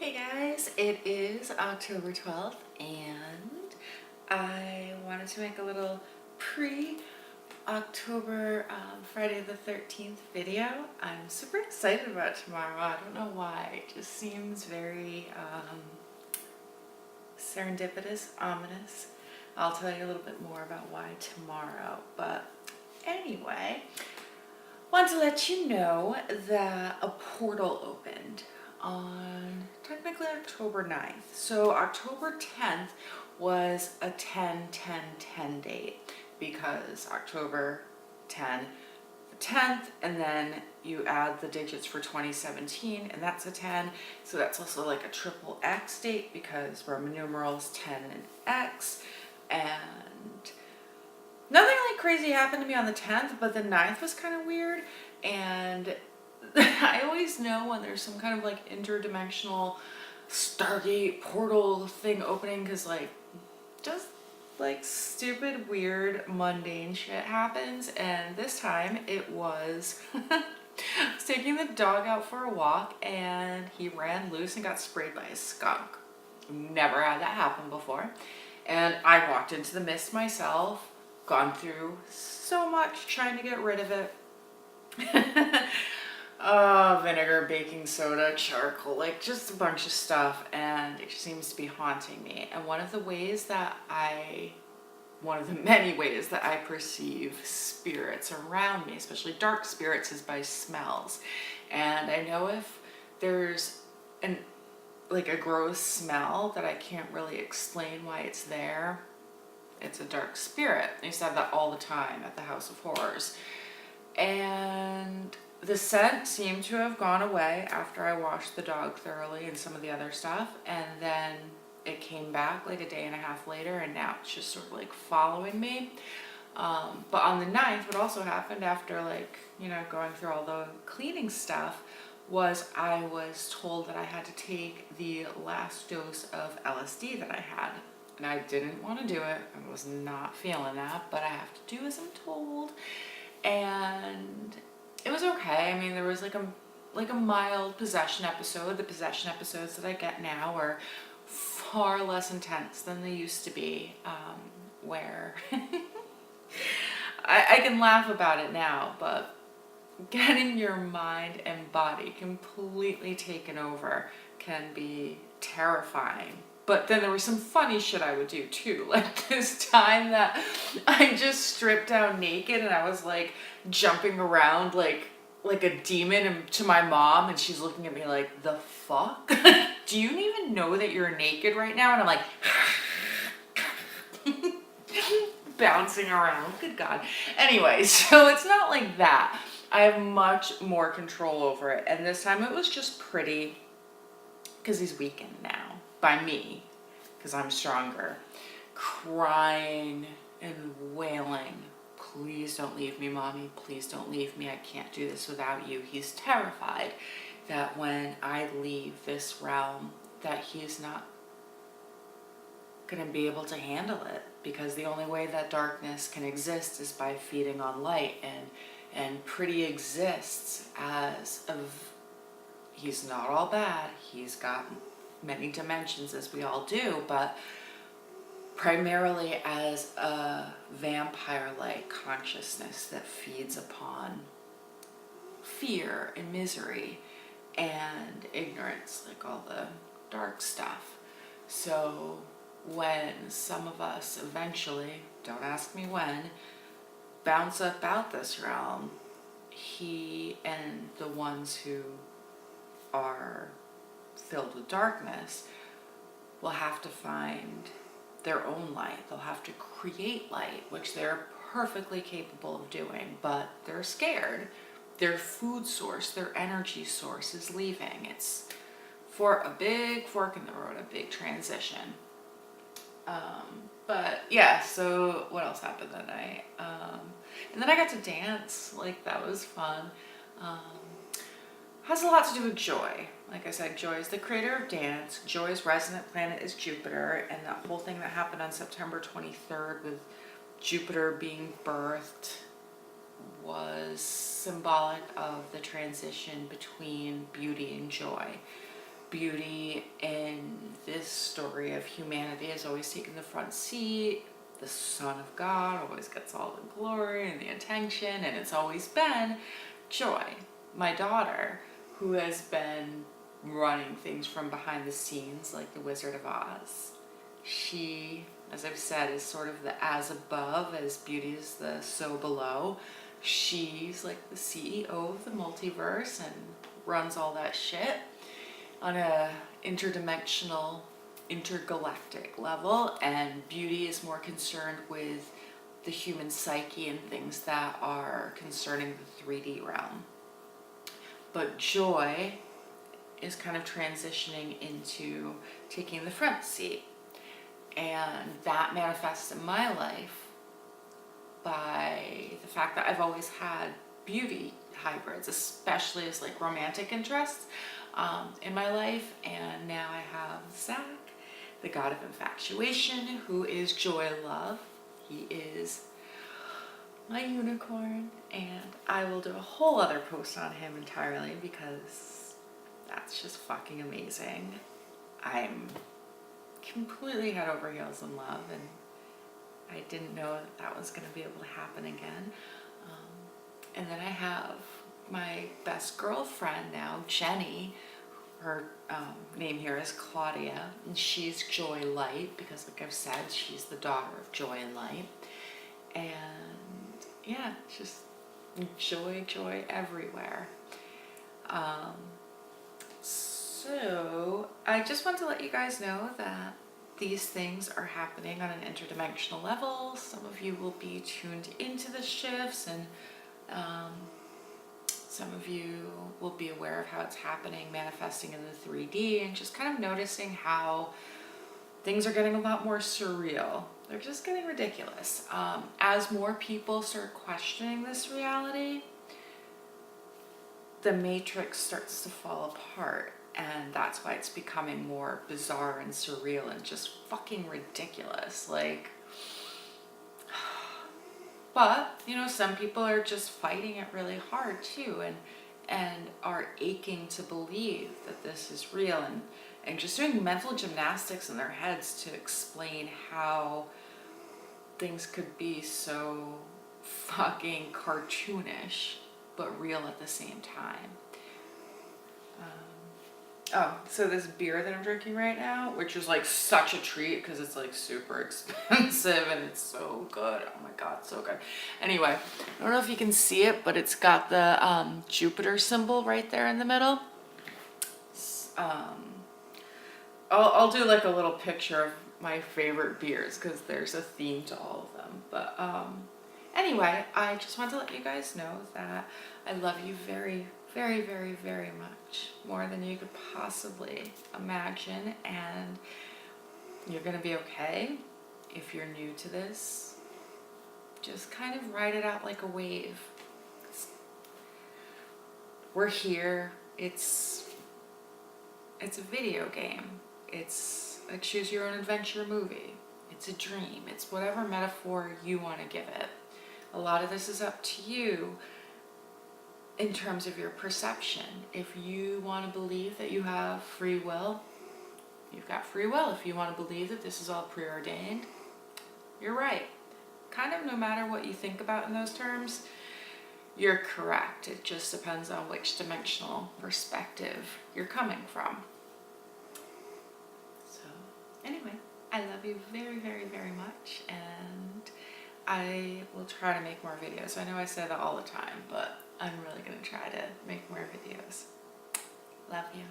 Hey guys, it is October 12th and I wanted to make a little pre-October Friday the 13th video. I'm super excited about tomorrow. I don't know why. It just seems very serendipitous, ominous. I'll tell you a little bit more about why tomorrow. But anyway, want to let you know that a portal opened on technically October 9th. So October 10th was a 10-10-10 date because October 10, the 10th, and then you add the digits for 2017 and that's a 10. So that's also like a triple X date because Roman numerals 10 and X. And nothing like crazy happened to me on the 10th, but the 9th was kind of weird. And I always know when there's some kind of like interdimensional Stargate portal thing opening because like just like stupid, weird, mundane shit happens. And this time it was I was taking the dog out for a walk and he ran loose and got sprayed by a skunk. Never had that happen before. And I walked into the mist myself, gone through so much trying to get rid of it. Vinegar, baking soda, charcoal, like just a bunch of stuff, and it seems to be haunting me. And one of the many ways that I perceive spirits around me, especially dark spirits, is by smells. And I know if there's a gross smell that I can't really explain why it's there, it's a dark spirit. I used to have that all the time at the House of Horrors. And the scent seemed to have gone away after I washed the dog thoroughly and some of the other stuff. And then it came back like a day and a half later, and now it's just sort of like following me. But on the 9th, what also happened after going through all the cleaning stuff was I was told that I had to take the last dose of LSD that I had. And I didn't want to do it. I was not feeling that, but I have to do as I'm told. And it was okay. I mean, there was like a mild possession episode. The possession episodes that I get now are far less intense than they used to be, where I can laugh about it now, but getting your mind and body completely taken over can be terrifying. But then there was some funny shit I would do too. Like this time that I just stripped down naked and I was like jumping around like a demon to my mom, and she's looking at me like, the fuck? Do you even know that you're naked right now? And I'm like bouncing around. Good God. Anyway, so it's not like that. I have much more control over it. And this time it was just pretty because he's weakened now. By me, because I'm stronger, crying and wailing, please don't leave me, mommy, please don't leave me, I can't do this without you. He's terrified that when I leave this realm that he's not going to be able to handle it, because the only way that darkness can exist is by feeding on light, and Pretty exists as of, he's not all bad, he's got many dimensions as we all do, but primarily as a vampire-like consciousness that feeds upon fear and misery and ignorance, like all the dark stuff. So when some of us eventually, don't ask me when, bounce up out this realm, he and the ones who are filled with darkness will have to find their own light. They'll have to create light, which they're perfectly capable of doing, but they're scared. Their food source, their energy source is leaving. It's for a big fork in the road, a big transition. But yeah, so what else happened that night? And then I got to dance, like that was fun. Has a lot to do with joy. Like I said, joy is the creator of dance. Joy's resonant planet is Jupiter, and that whole thing that happened on September 23rd with Jupiter being birthed was symbolic of the transition between beauty and joy. beauty in this story of humanity has always taken the front seat. The Son of God always gets all the glory and the attention, and it's always been Joy, my daughter, who has been running things from behind the scenes like the Wizard of Oz. She, as I've said, is sort of the as above as beauty is the so below. She's like the CEO of the multiverse and runs all that shit on a interdimensional, intergalactic level, and beauty is more concerned with the human psyche and things that are concerning the 3D realm. But Joy is kind of transitioning into taking the front seat, and that manifests in my life by the fact that I've always had beauty hybrids, especially as like romantic interests in my life. And now I have Zach, the god of infatuation, who is joy love. He is my unicorn, and I will do a whole other post on him entirely because that's just fucking amazing. I'm completely head over heels in love, and I didn't know that that was going to be able to happen again. And then I have my best girlfriend now, Jenny. Her name here is Claudia, and she's Joy Light because, like I've said, she's the daughter of Joy and Light. And yeah, it's just joy, joy everywhere. So I just want to let you guys know that these things are happening on an interdimensional level. Some of you will be tuned into the shifts, and some of you will be aware of how it's happening, manifesting in the 3D, and just kind of noticing how things are getting a lot more surreal. They're just getting ridiculous. As more people start questioning this reality, the matrix starts to fall apart, and that's why it's becoming more bizarre and surreal and just fucking ridiculous. Like, but you know, some people are just fighting it really hard too, and are aching to believe that this is real, and just doing mental gymnastics in their heads to explain how things could be so fucking cartoonish but real at the same time. Oh, so this beer that I'm drinking right now, which is like such a treat because it's like super expensive and it's so good. Oh my god, so good. Anyway, I don't know if you can see it, but it's got the Jupiter symbol right there in the middle. I'll do like a little picture of my favorite beers because there's a theme to all of them. But anyway, I just want to let you guys know that I love you very, very, very, very much, more than you could possibly imagine, and you're gonna be okay. If you're new to this, just kind of ride it out like a wave. We're here. It's a video game. It's a choose your own adventure movie. It's a dream. It's whatever metaphor you want to give it. A lot of this is up to you in terms of your perception. If you want to believe that you have free will, you've got free will. If you want to believe that this is all preordained, you're right. Kind of no matter what you think about in those terms, you're correct. It just depends on which dimensional perspective you're coming from. So anyway, I love you very, very, very much, and I will try to make more videos. I know I say that all the time, but I'm really going to try to make more videos. Love you.